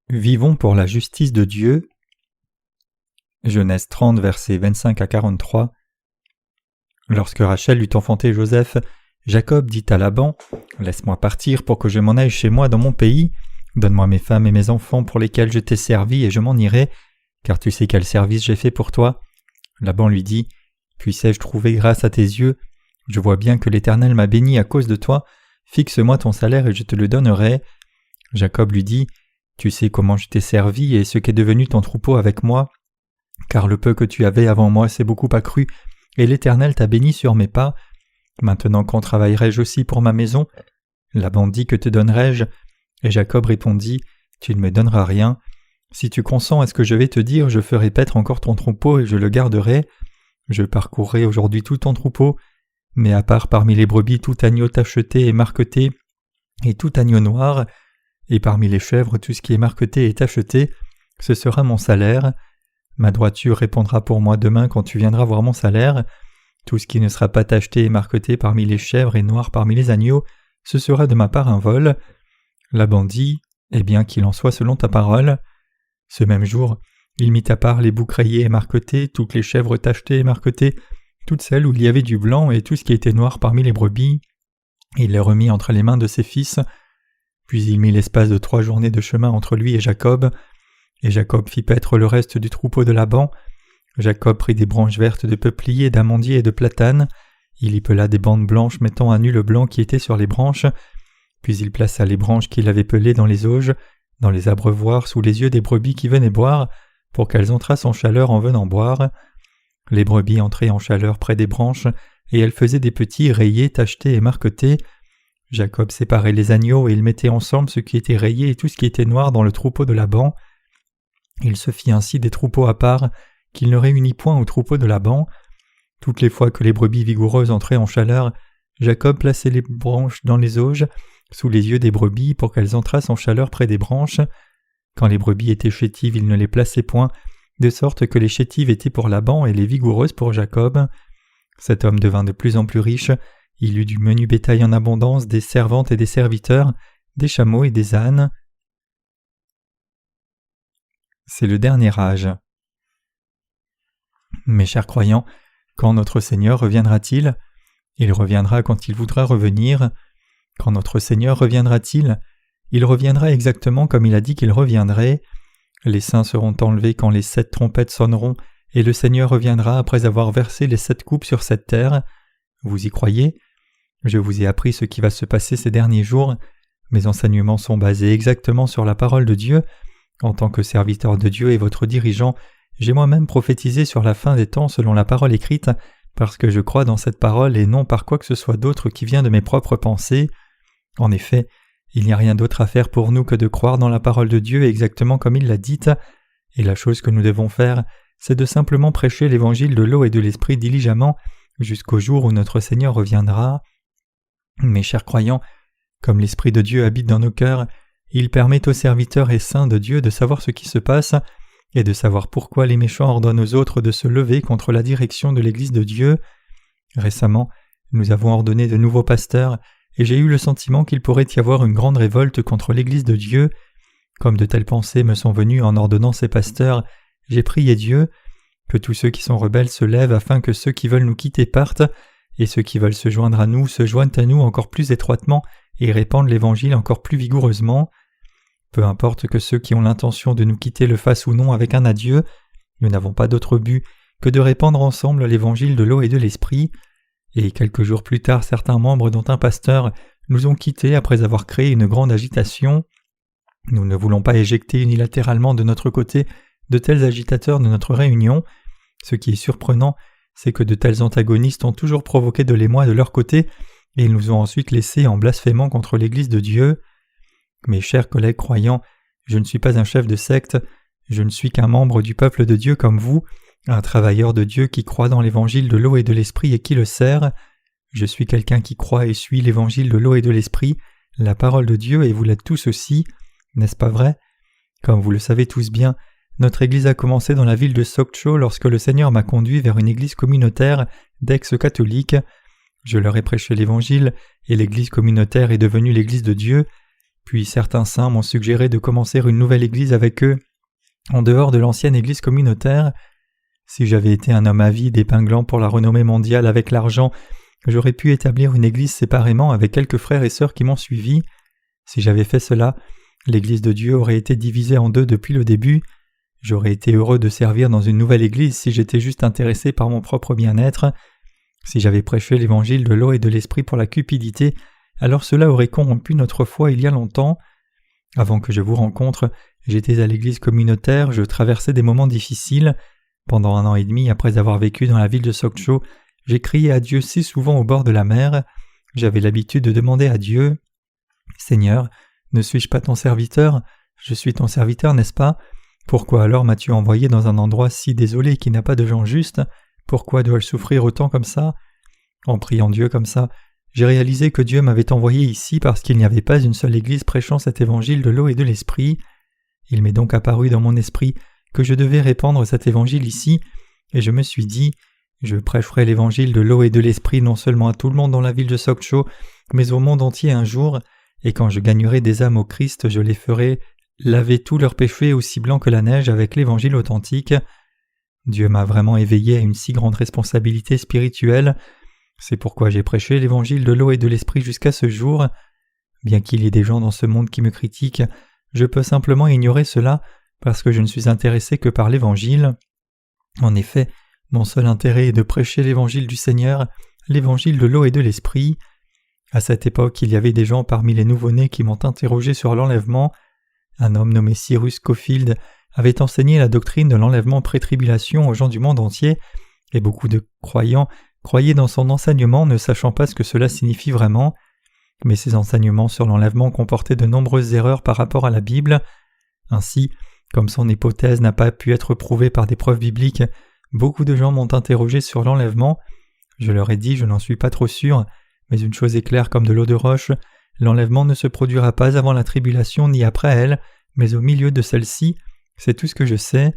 Vivons pour la justice de Dieu. Genèse 30, versets 25 à 43. Lorsque Rachel eut enfanté Joseph, Jacob dit à Laban : « Laisse-moi partir pour que je m'en aille chez moi dans mon pays. Donne-moi mes femmes et mes enfants pour lesquels je t'ai servi et je m'en irai, car tu sais quel service j'ai fait pour toi. » Laban lui dit : « Puissé-je trouver grâce à tes yeux ? Je vois bien que l'Éternel m'a béni à cause de toi. Fixe-moi ton salaire et je te le donnerai. » Jacob lui dit : « Tu sais comment je t'ai servi et ce qu'est devenu ton troupeau avec moi, car le peu que tu avais avant moi s'est beaucoup accru, et l'Éternel t'a béni sur mes pas. Maintenant quand travaillerai-je aussi pour ma maison ? Laban dit : Que te donnerai-je ? Et Jacob répondit : Tu ne me donneras rien. Si tu consens à ce que je vais te dire, je ferai paître encore ton troupeau et je le garderai. Je parcourrai aujourd'hui tout ton troupeau, mais à part parmi les brebis tout agneau tacheté et marqueté, et tout agneau noir, et parmi les chèvres tout ce qui est marqueté et tacheté, ce sera mon salaire. Ma droiture répondra pour moi demain quand tu viendras voir mon salaire. Tout ce qui ne sera pas tacheté et marqueté parmi les chèvres et noir parmi les agneaux, ce sera de ma part un vol. » Laban dit : « Eh bien qu'il en soit selon ta parole. » Ce même jour, il mit à part les boucs rayés et marquetés, toutes les chèvres tachetées et marquetées, toutes celles où il y avait du blanc et tout ce qui était noir parmi les brebis. Il les remit entre les mains de ses fils. Puis il mit l'espace de 3 journées de chemin entre lui et Jacob. Et Jacob fit paître le reste du troupeau de Laban. Jacob prit des branches vertes de peuplier, d'amandier et de platane. Il y pela des bandes blanches mettant à nu le blanc qui était sur les branches. Puis il plaça les branches qu'il avait pelées dans les auges, dans les abreuvoirs sous les yeux des brebis qui venaient boire, pour qu'elles entrassent en chaleur en venant boire. Les brebis entraient en chaleur près des branches, et elles faisaient des petits rayés, tachetés et marquetés. Jacob séparait les agneaux et il mettait ensemble ce qui était rayé et tout ce qui était noir dans le troupeau de Laban. Il se fit ainsi des troupeaux à part, qu'il ne réunit point au troupeau de Laban. Toutes les fois que les brebis vigoureuses entraient en chaleur, Jacob plaçait les branches dans les auges, sous les yeux des brebis, pour qu'elles entrassent en chaleur près des branches. Quand les brebis étaient chétives, il ne les plaçait point, de sorte que les chétives étaient pour Laban et les vigoureuses pour Jacob. Cet homme devint de plus en plus riche. Il eut du menu bétail en abondance, des servantes et des serviteurs, des chameaux et des ânes. C'est le dernier âge. Mes chers croyants, quand notre Seigneur reviendra-t-il ? Il reviendra quand il voudra revenir. Quand notre Seigneur reviendra-t-il ? Il reviendra exactement comme il a dit qu'il reviendrait. Les saints seront enlevés quand les 7 trompettes sonneront, et le Seigneur reviendra après avoir versé les 7 coupes sur cette terre. Vous y croyez ? Je vous ai appris ce qui va se passer ces derniers jours. Mes enseignements sont basés exactement sur la parole de Dieu. En tant que serviteur de Dieu et votre dirigeant, j'ai moi-même prophétisé sur la fin des temps selon la parole écrite, parce que je crois dans cette parole et non par quoi que ce soit d'autre qui vient de mes propres pensées. En effet, il n'y a rien d'autre à faire pour nous que de croire dans la parole de Dieu exactement comme il l'a dite, et la chose que nous devons faire, c'est de simplement prêcher l'évangile de l'eau et de l'esprit diligemment jusqu'au jour où notre Seigneur reviendra. Mes chers croyants, comme l'Esprit de Dieu habite dans nos cœurs, il permet aux serviteurs et saints de Dieu de savoir ce qui se passe et de savoir pourquoi les méchants ordonnent aux autres de se lever contre la direction de l'Église de Dieu. Récemment, nous avons ordonné de nouveaux pasteurs et j'ai eu le sentiment qu'il pourrait y avoir une grande révolte contre l'Église de Dieu. Comme de telles pensées me sont venues en ordonnant ces pasteurs, j'ai prié Dieu que tous ceux qui sont rebelles se lèvent afin que ceux qui veulent nous quitter partent, et ceux qui veulent se joindre à nous se joignent à nous encore plus étroitement et répandent l'Évangile encore plus vigoureusement. Peu importe que ceux qui ont l'intention de nous quitter le fassent ou non avec un adieu, nous n'avons pas d'autre but que de répandre ensemble l'Évangile de l'eau et de l'Esprit. Et quelques jours plus tard, certains membres dont un pasteur nous ont quittés après avoir créé une grande agitation. Nous ne voulons pas éjecter unilatéralement de notre côté de tels agitateurs de notre réunion. Ce qui est surprenant, c'est que de tels antagonistes ont toujours provoqué de l'émoi de leur côté et ils nous ont ensuite laissés en blasphémant contre l'Église de Dieu. Mes chers collègues croyants, je ne suis pas un chef de secte, je ne suis qu'un membre du peuple de Dieu comme vous, un travailleur de Dieu qui croit dans l'évangile de l'eau et de l'esprit et qui le sert. Je suis quelqu'un qui croit et suit l'évangile de l'eau et de l'esprit, la parole de Dieu, et vous l'êtes tous aussi, n'est-ce pas vrai ? Comme vous le savez tous bien, notre église a commencé dans la ville de Sokcho lorsque le Seigneur m'a conduit vers une église communautaire d'ex-catholiques. Je leur ai prêché l'évangile et l'église communautaire est devenue l'église de Dieu. Puis certains saints m'ont suggéré de commencer une nouvelle église avec eux, en dehors de l'ancienne église communautaire. Si j'avais été un homme avide épinglant pour la renommée mondiale avec l'argent, j'aurais pu établir une église séparément avec quelques frères et sœurs qui m'ont suivi. Si j'avais fait cela, l'église de Dieu aurait été divisée en deux depuis le début. J'aurais été heureux de servir dans une nouvelle église si j'étais juste intéressé par mon propre bien-être. Si j'avais prêché l'évangile de l'eau et de l'esprit pour la cupidité, alors cela aurait corrompu notre foi il y a longtemps. Avant que je vous rencontre, j'étais à l'église communautaire, je traversais des moments difficiles. Pendant 1 an et demi après avoir vécu dans la ville de Sokcho, j'ai crié à Dieu si souvent au bord de la mer. J'avais l'habitude de demander à Dieu « Seigneur, ne suis-je pas ton serviteur? Je suis ton serviteur, n'est-ce pas? Pourquoi alors m'as-tu envoyé dans un endroit si désolé qui n'a pas de gens justes? Pourquoi dois-je souffrir autant comme ça ?» En priant Dieu comme ça, j'ai réalisé que Dieu m'avait envoyé ici parce qu'il n'y avait pas une seule église prêchant cet évangile de l'eau et de l'esprit. Il m'est donc apparu dans mon esprit que je devais répandre cet évangile ici, et je me suis dit « Je prêcherai l'évangile de l'eau et de l'esprit non seulement à tout le monde dans la ville de Sokcho, mais au monde entier un jour, et quand je gagnerai des âmes au Christ, je les ferai laver tous leurs péchés aussi blancs que la neige avec l'évangile authentique. » Dieu m'a vraiment éveillé à une si grande responsabilité spirituelle. C'est pourquoi j'ai prêché l'évangile de l'eau et de l'esprit jusqu'à ce jour. Bien qu'il y ait des gens dans ce monde qui me critiquent, je peux simplement ignorer cela parce que je ne suis intéressé que par l'évangile. En effet, mon seul intérêt est de prêcher l'évangile du Seigneur, l'évangile de l'eau et de l'esprit. À cette époque, il y avait des gens parmi les nouveau-nés qui m'ont interrogé sur l'enlèvement. Un homme nommé Cyrus Scofield avait enseigné la doctrine de l'enlèvement pré-tribulation aux gens du monde entier, et beaucoup de croyants croyaient dans son enseignement ne sachant pas ce que cela signifie vraiment. Mais ces enseignements sur l'enlèvement comportaient de nombreuses erreurs par rapport à la Bible. Ainsi, comme son hypothèse n'a pas pu être prouvée par des preuves bibliques, beaucoup de gens m'ont interrogé sur l'enlèvement. Je leur ai dit « je n'en suis pas trop sûr, mais une chose est claire comme de l'eau de roche, l'enlèvement ne se produira pas avant la tribulation ni après elle, mais au milieu de celle-ci, c'est tout ce que je sais.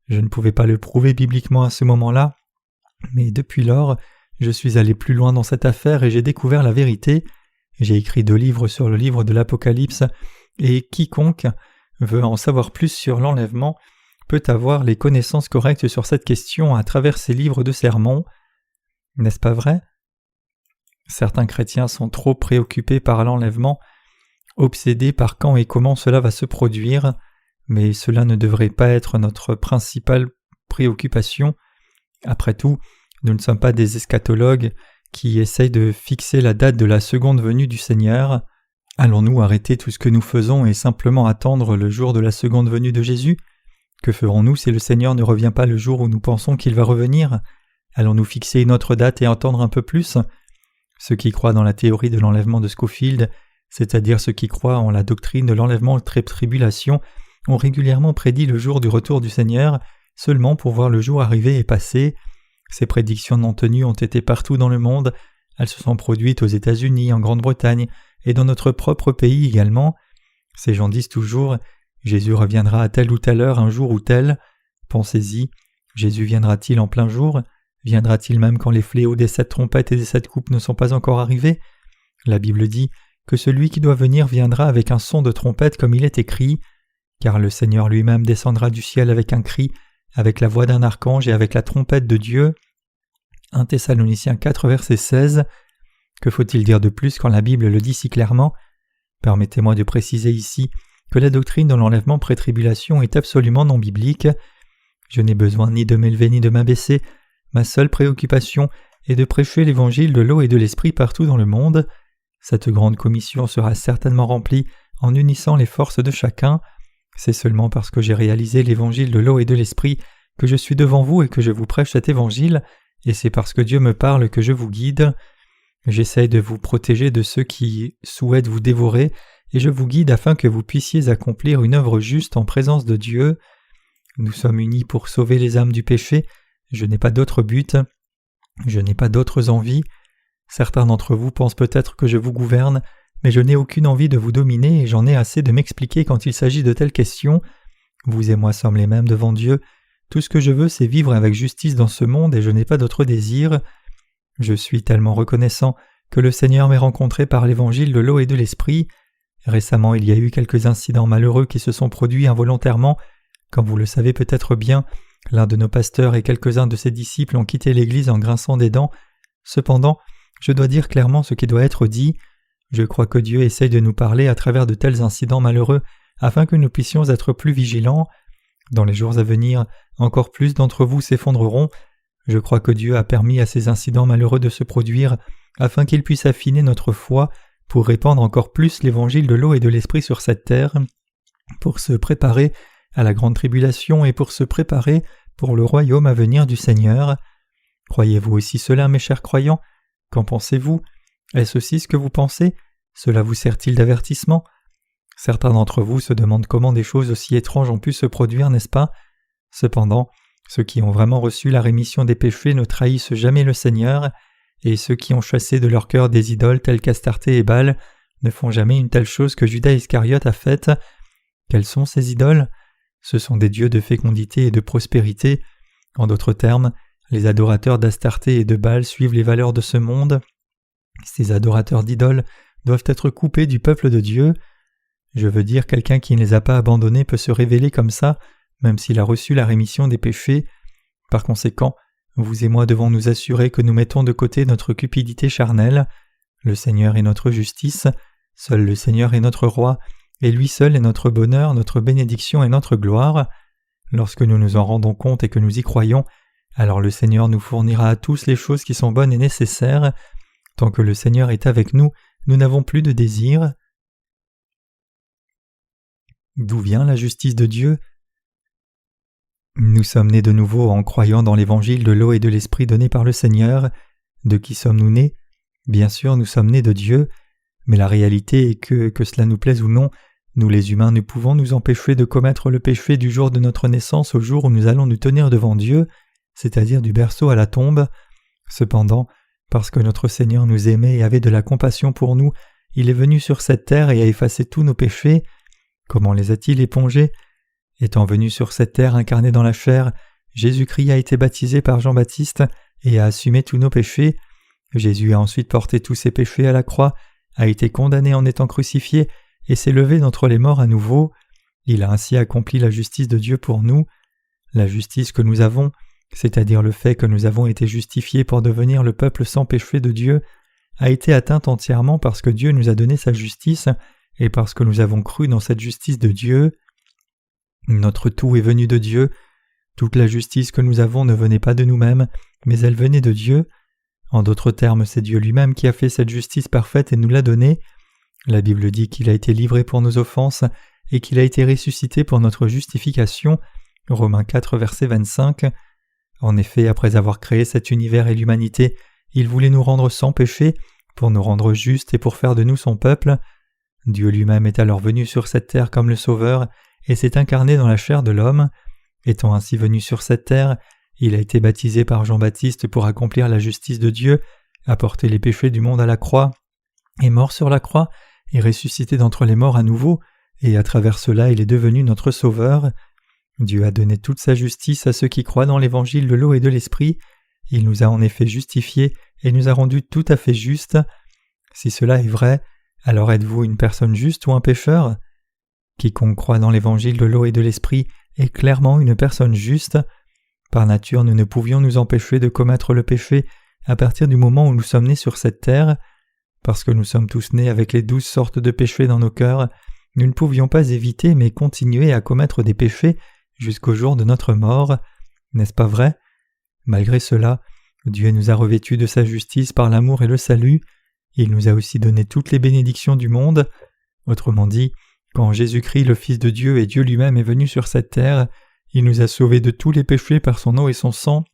Je ne pouvais pas le prouver bibliquement à ce moment-là, mais depuis lors, je suis allé plus loin dans cette affaire et j'ai découvert la vérité. J'ai écrit 2 livres sur le livre de l'Apocalypse, et quiconque veut en savoir plus sur l'enlèvement peut avoir les connaissances correctes sur cette question à travers ces livres de sermons. N'est-ce pas vrai? Certains chrétiens sont trop préoccupés par l'enlèvement, obsédés par quand et comment cela va se produire, mais cela ne devrait pas être notre principale préoccupation. Après tout, nous ne sommes pas des eschatologues qui essayent de fixer la date de la seconde venue du Seigneur. Allons-nous arrêter tout ce que nous faisons et simplement attendre le jour de la seconde venue de Jésus? Que ferons-nous si le Seigneur ne revient pas le jour où nous pensons qu'il va revenir? Allons-nous fixer une autre date et attendre un peu plus? Ceux qui croient dans la théorie de l'enlèvement de Scofield, c'est-à-dire ceux qui croient en la doctrine de l'enlèvement tribulation, ont régulièrement prédit le jour du retour du Seigneur seulement pour voir le jour arriver et passer. Ces prédictions non tenues ont été partout dans le monde. Elles se sont produites aux États-Unis, en Grande-Bretagne et dans notre propre pays également. Ces gens disent toujours « Jésus reviendra à telle ou telle heure, un jour ou tel ». Pensez-y, Jésus viendra-t-il en plein jour? Viendra-t-il même quand les fléaux des 7 trompettes et des 7 coupes ne sont pas encore arrivés? La Bible dit que celui qui doit venir viendra avec un son de trompette comme il est écrit, car le Seigneur lui-même descendra du ciel avec un cri, avec la voix d'un archange et avec la trompette de Dieu. 1 Thessaloniciens 4, verset 16. Que faut-il dire de plus quand la Bible le dit si clairement? Permettez-moi de préciser ici que la doctrine de l'enlèvement pré-tribulation est absolument non biblique. Je n'ai besoin ni de m'élever ni de m'abaisser. Ma seule préoccupation est de prêcher l'évangile de l'eau et de l'esprit partout dans le monde. Cette grande commission sera certainement remplie en unissant les forces de chacun. C'est seulement parce que j'ai réalisé l'évangile de l'eau et de l'esprit que je suis devant vous et que je vous prêche cet évangile, et c'est parce que Dieu me parle que je vous guide. J'essaie de vous protéger de ceux qui souhaitent vous dévorer, et je vous guide afin que vous puissiez accomplir une œuvre juste en présence de Dieu. Nous sommes unis pour sauver les âmes du péché. Je n'ai pas d'autre but. Je n'ai pas d'autres envies. Certains d'entre vous pensent peut-être que je vous gouverne, mais je n'ai aucune envie de vous dominer et j'en ai assez de m'expliquer quand il s'agit de telles questions. Vous et moi sommes les mêmes devant Dieu. Tout ce que je veux, c'est vivre avec justice dans ce monde et je n'ai pas d'autre désir. Je suis tellement reconnaissant que le Seigneur m'ait rencontré par l'évangile de l'eau et de l'esprit. Récemment, il y a eu quelques incidents malheureux qui se sont produits involontairement. Comme vous le savez peut-être bien, l'un de nos pasteurs et quelques-uns de ses disciples ont quitté l'Église en grinçant des dents. Cependant, je dois dire clairement ce qui doit être dit. Je crois que Dieu essaye de nous parler à travers de tels incidents malheureux afin que nous puissions être plus vigilants. Dans les jours à venir, encore plus d'entre vous s'effondreront. Je crois que Dieu a permis à ces incidents malheureux de se produire afin qu'il puisse affiner notre foi pour répandre encore plus l'évangile de l'eau et de l'esprit sur cette terre, pour se préparer à la grande tribulation et pour se préparer pour le royaume à venir du Seigneur. Croyez-vous aussi cela, mes chers croyants? Qu'en pensez-vous? Est-ce aussi ce que vous pensez? Cela vous sert-il d'avertissement? Certains d'entre vous se demandent comment des choses aussi étranges ont pu se produire, n'est-ce pas? Cependant, ceux qui ont vraiment reçu la rémission des péchés ne trahissent jamais le Seigneur, et ceux qui ont chassé de leur cœur des idoles telles qu'Astarté et Baal ne font jamais une telle chose que Judas Iscariote a faite. Quels sont ces idoles? Ce sont des dieux de fécondité et de prospérité. En d'autres termes, les adorateurs d'Astarté et de Baal suivent les valeurs de ce monde. Ces adorateurs d'idoles doivent être coupés du peuple de Dieu. Je veux dire, quelqu'un qui ne les a pas abandonnés peut se révéler comme ça, même s'il a reçu la rémission des péchés. Par conséquent, vous et moi devons nous assurer que nous mettons de côté notre cupidité charnelle. Le Seigneur est notre justice, seul le Seigneur est notre roi, et lui seul est notre bonheur, notre bénédiction et notre gloire. Lorsque nous nous en rendons compte et que nous y croyons, alors le Seigneur nous fournira à tous les choses qui sont bonnes et nécessaires. Tant que le Seigneur est avec nous, nous n'avons plus de désir. D'où vient la justice de Dieu? Nous sommes nés de nouveau en croyant dans l'évangile de l'eau et de l'esprit donné par le Seigneur. De qui sommes-nous nés? Bien sûr, nous sommes nés de Dieu, mais la réalité est que cela nous plaise ou non, nous les humains ne pouvons nous empêcher de commettre le péché du jour de notre naissance au jour où nous allons nous tenir devant Dieu, c'est-à-dire du berceau à la tombe. Cependant, parce que notre Seigneur nous aimait et avait de la compassion pour nous, il est venu sur cette terre et a effacé tous nos péchés. Comment les a-t-il épongés? Étant venu sur cette terre incarné dans la chair, Jésus-Christ a été baptisé par Jean-Baptiste et a assumé tous nos péchés. Jésus a ensuite porté tous ses péchés à la croix, a été condamné en étant crucifié et s'est levé d'entre les morts à nouveau. Il a ainsi accompli la justice de Dieu pour nous. La justice que nous avons, c'est-à-dire le fait que nous avons été justifiés pour devenir le peuple sans péché de Dieu, a été atteinte entièrement parce que Dieu nous a donné sa justice et parce que nous avons cru dans cette justice de Dieu. Notre tout est venu de Dieu. Toute la justice que nous avons ne venait pas de nous-mêmes, mais elle venait de Dieu. En d'autres termes, c'est Dieu lui-même qui a fait cette justice parfaite et nous l'a donnée. La Bible dit qu'il a été livré pour nos offenses et qu'il a été ressuscité pour notre justification. Romains 4, verset 25. En effet, après avoir créé cet univers et l'humanité, il voulait nous rendre sans péché, pour nous rendre justes et pour faire de nous son peuple. Dieu lui-même est alors venu sur cette terre comme le Sauveur et s'est incarné dans la chair de l'homme. Étant ainsi venu sur cette terre, il a été baptisé par Jean-Baptiste pour accomplir la justice de Dieu, apporter les péchés du monde à la croix, est mort sur la croix et ressuscité d'entre les morts à nouveau, et à travers cela il est devenu notre Sauveur. Dieu a donné toute sa justice à ceux qui croient dans l'évangile de l'eau et de l'esprit. Il nous a en effet justifiés et nous a rendus tout à fait justes. Si cela est vrai, alors êtes-vous une personne juste ou un pécheur? Quiconque croit dans l'évangile de l'eau et de l'esprit est clairement une personne juste. Par nature, nous ne pouvions nous empêcher de commettre le péché à partir du moment où nous sommes nés sur cette terre. Parce que nous sommes tous nés avec les 12 sortes de péchés dans nos cœurs, nous ne pouvions pas éviter mais continuer à commettre des péchés jusqu'au jour de notre mort. N'est-ce pas vrai? Malgré cela, Dieu nous a revêtus de sa justice par l'amour et le salut. Il nous a aussi donné toutes les bénédictions du monde. Autrement dit, quand Jésus-Christ, le Fils de Dieu et Dieu lui-même est venu sur cette terre, il nous a sauvés de tous les péchés par son eau et son sang,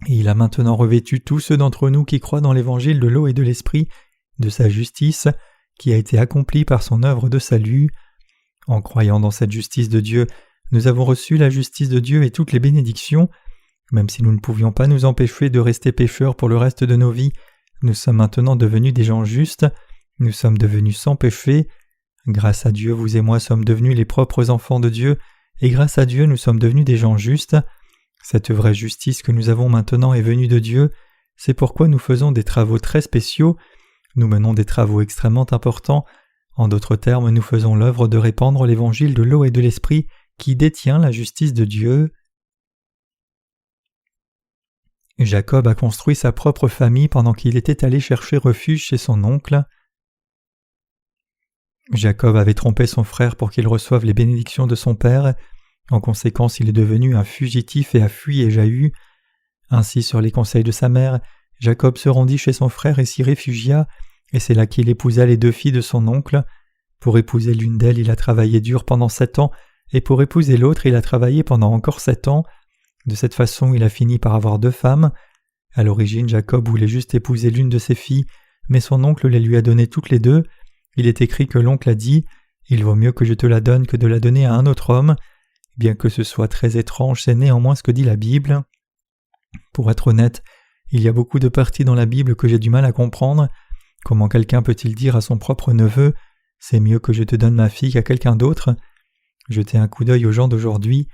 et il a maintenant revêtu tous ceux d'entre nous qui croient dans l'évangile de l'eau et de l'esprit, de sa justice, qui a été accomplie par son œuvre de salut. En croyant dans cette justice de Dieu, nous avons reçu la justice de Dieu et toutes les bénédictions. Même si nous ne pouvions pas nous empêcher de rester pécheurs pour le reste de nos vies, nous sommes maintenant devenus des gens justes, nous sommes devenus sans péché. Grâce à Dieu, vous et moi sommes devenus les propres enfants de Dieu, et grâce à Dieu, nous sommes devenus des gens justes. Cette vraie justice que nous avons maintenant est venue de Dieu, c'est pourquoi nous faisons des travaux très spéciaux, nous menons des travaux extrêmement importants, En d'autres termes, nous faisons l'œuvre de répandre l'évangile de l'eau et de l'esprit qui détient la justice de Dieu. Jacob a construit sa propre famille pendant qu'il était allé chercher refuge chez son oncle. Jacob avait trompé son frère pour qu'il reçoive les bénédictions de son père. En conséquence, il est devenu un fugitif et a fui Ésaü. Ainsi, sur les conseils de sa mère, Jacob se rendit chez son frère et s'y réfugia, et c'est là qu'il épousa les 2 filles de son oncle. Pour épouser l'une d'elles, il a travaillé dur pendant 7 ans, et pour épouser l'autre, il a travaillé pendant encore 7 ans. De cette façon, il a fini par avoir 2 femmes. À l'origine, Jacob voulait juste épouser l'une de ses filles, mais son oncle les lui a données toutes les 2. Il est écrit que l'oncle a dit « Il vaut mieux que je te la donne que de la donner à un autre homme ». Bien que ce soit très étrange, c'est néanmoins ce que dit la Bible. Pour être honnête, il y a beaucoup de parties dans la Bible que j'ai du mal à comprendre. Comment quelqu'un peut-il dire à son propre neveu « C'est mieux que je te donne ma fille qu'à quelqu'un d'autre » Jetez un coup d'œil aux gens d'aujourd'hui.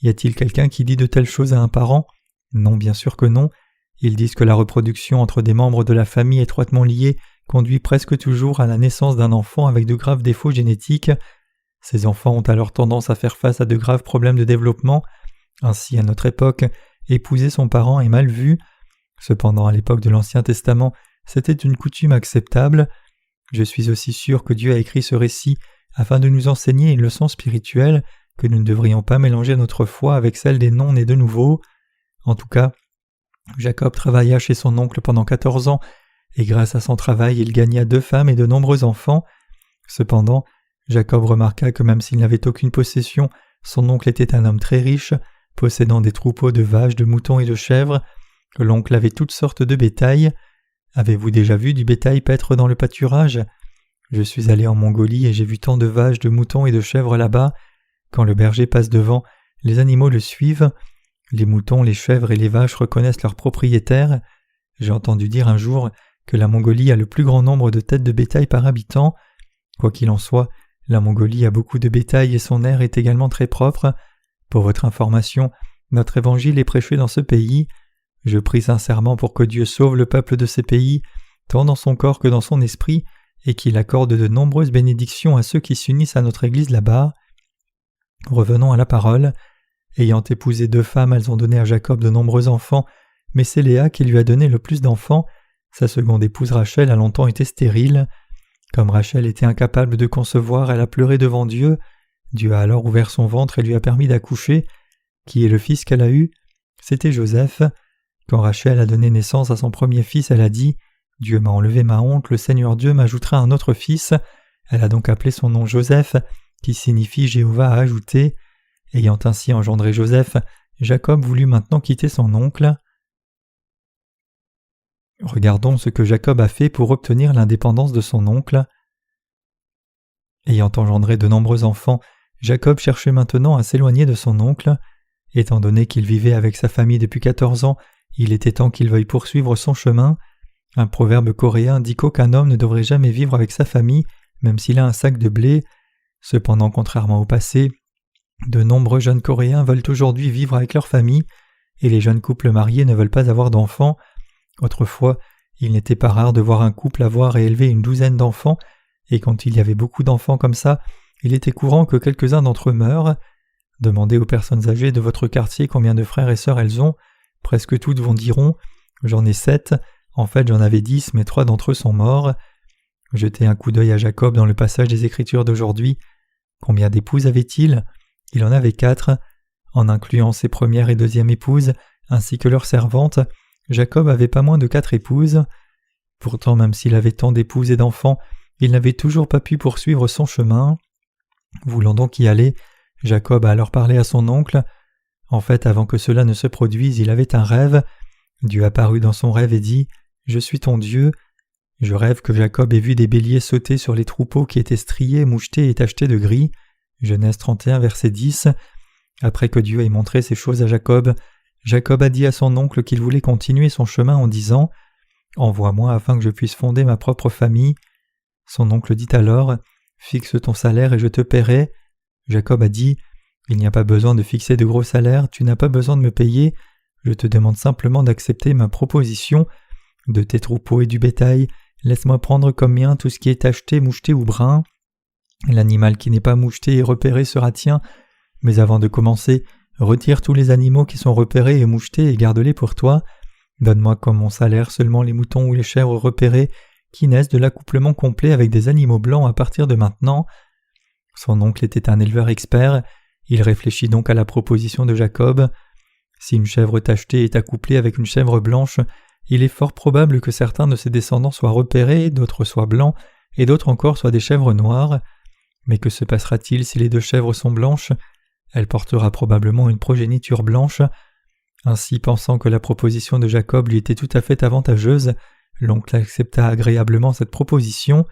Y a-t-il quelqu'un qui dit de telles choses à un parent? Non, bien sûr que non. Ils disent que la reproduction entre des membres de la famille étroitement liés conduit presque toujours à la naissance d'un enfant avec de graves défauts génétiques. Ces enfants ont alors tendance à faire face à de graves problèmes de développement. Ainsi, à notre époque, épouser son parent est mal vu. Cependant, à l'époque de l'Ancien Testament, c'était une coutume acceptable. Je suis aussi sûr que Dieu a écrit ce récit afin de nous enseigner une leçon spirituelle, que nous ne devrions pas mélanger notre foi avec celle des non-nés de nouveau. En tout cas, Jacob travailla chez son oncle pendant 14 ans, et grâce à son travail, il gagna 2 femmes et de nombreux enfants. Cependant, Jacob remarqua que même s'il n'avait aucune possession, son oncle était un homme très riche, possédant des troupeaux de vaches, de moutons et de chèvres. L'oncle avait toutes sortes de bétail. Avez-vous déjà vu du bétail paître dans le pâturage? Je suis allé en Mongolie et j'ai vu tant de vaches, de moutons et de chèvres là-bas. Quand le berger passe devant, les animaux le suivent. Les moutons, les chèvres et les vaches reconnaissent leurs propriétaires. J'ai entendu dire un jour que la Mongolie a le plus grand nombre de têtes de bétail par habitant. Quoi qu'il en soit, la Mongolie a beaucoup de bétail et son air est également très propre. Pour votre information, notre évangile est prêché dans ce pays. Je prie sincèrement pour que Dieu sauve le peuple de ces pays, tant dans son corps que dans son esprit, et qu'il accorde de nombreuses bénédictions à ceux qui s'unissent à notre Église là-bas. Revenons à la parole. Ayant épousé 2 femmes, elles ont donné à Jacob de nombreux enfants, mais c'est Léa qui lui a donné le plus d'enfants. Sa seconde épouse Rachel a longtemps été stérile. Comme Rachel était incapable de concevoir, elle a pleuré devant Dieu. Dieu a alors ouvert son ventre et lui a permis d'accoucher. Qui est le fils qu'elle a eu? C'était Joseph. Quand Rachel a donné naissance à son premier fils, elle a dit « Dieu m'a enlevé ma honte, le Seigneur Dieu m'ajoutera un autre fils ». Elle a donc appelé son nom Joseph, qui signifie « Jéhovah a ajouté ». Ayant ainsi engendré Joseph, Jacob voulut maintenant quitter son oncle. Regardons ce que Jacob a fait pour obtenir l'indépendance de son oncle. Ayant engendré de nombreux enfants, Jacob cherchait maintenant à s'éloigner de son oncle. Étant donné qu'il vivait avec sa famille depuis 14 ans, il était temps qu'il veuille poursuivre son chemin. Un proverbe coréen dit qu'aucun homme ne devrait jamais vivre avec sa famille, même s'il a un sac de blé. Cependant, contrairement au passé, de nombreux jeunes Coréens veulent aujourd'hui vivre avec leur famille, et les jeunes couples mariés ne veulent pas avoir d'enfants. Autrefois, il n'était pas rare de voir un couple avoir et élever une 12aine d'enfants, et quand il y avait beaucoup d'enfants comme ça, il était courant que quelques-uns d'entre eux meurent. Demandez aux personnes âgées de votre quartier combien de frères et sœurs elles ont. Presque toutes vous diront « J'en ai 7, en fait j'en avais 10, mais 3 d'entre eux sont morts ». Jetez un coup d'œil à Jacob dans le passage des Écritures d'aujourd'hui. Combien d'épouses avait-il? Il en avait 4. En incluant ses premières et deuxièmes épouses, ainsi que leurs servantes, Jacob avait pas moins de 4 épouses. Pourtant, même s'il avait tant d'épouses et d'enfants, il n'avait toujours pas pu poursuivre son chemin. Voulant donc y aller, Jacob a alors parlé à son oncle. En fait, avant que cela ne se produise, il avait un rêve. Dieu apparut dans son rêve et dit « Je suis ton Dieu ». Je rêve que Jacob ait vu des béliers sauter sur les troupeaux qui étaient striés, mouchetés et tachetés de gris. Genèse 31, verset 10. Après que Dieu ait montré ces choses à Jacob, Jacob a dit à son oncle qu'il voulait continuer son chemin en disant « Envoie-moi afin que je puisse fonder ma propre famille ». Son oncle dit alors « Fixe ton salaire et je te paierai ». Jacob a dit « Il n'y a pas besoin de fixer de gros salaires, tu n'as pas besoin de me payer, je te demande simplement d'accepter ma proposition. De tes troupeaux et du bétail, laisse-moi prendre comme mien tout ce qui est tacheté, moucheté ou brun. L'animal qui n'est pas moucheté et repéré sera tien, mais avant de commencer, retire tous les animaux qui sont repérés et mouchetés et garde-les pour toi. Donne-moi comme mon salaire seulement les moutons ou les chèvres repérés qui naissent de l'accouplement complet avec des animaux blancs à partir de maintenant. » Son oncle était un éleveur expert. Il réfléchit donc à la proposition de Jacob. Si une chèvre tachetée est accouplée avec une chèvre blanche, il est fort probable que certains de ses descendants soient repérés, d'autres soient blancs, et d'autres encore soient des chèvres noires. Mais que se passera-t-il si les deux chèvres sont blanches ? Elle portera probablement une progéniture blanche. Ainsi, pensant que la proposition de Jacob lui était tout à fait avantageuse, l'oncle accepta agréablement cette proposition.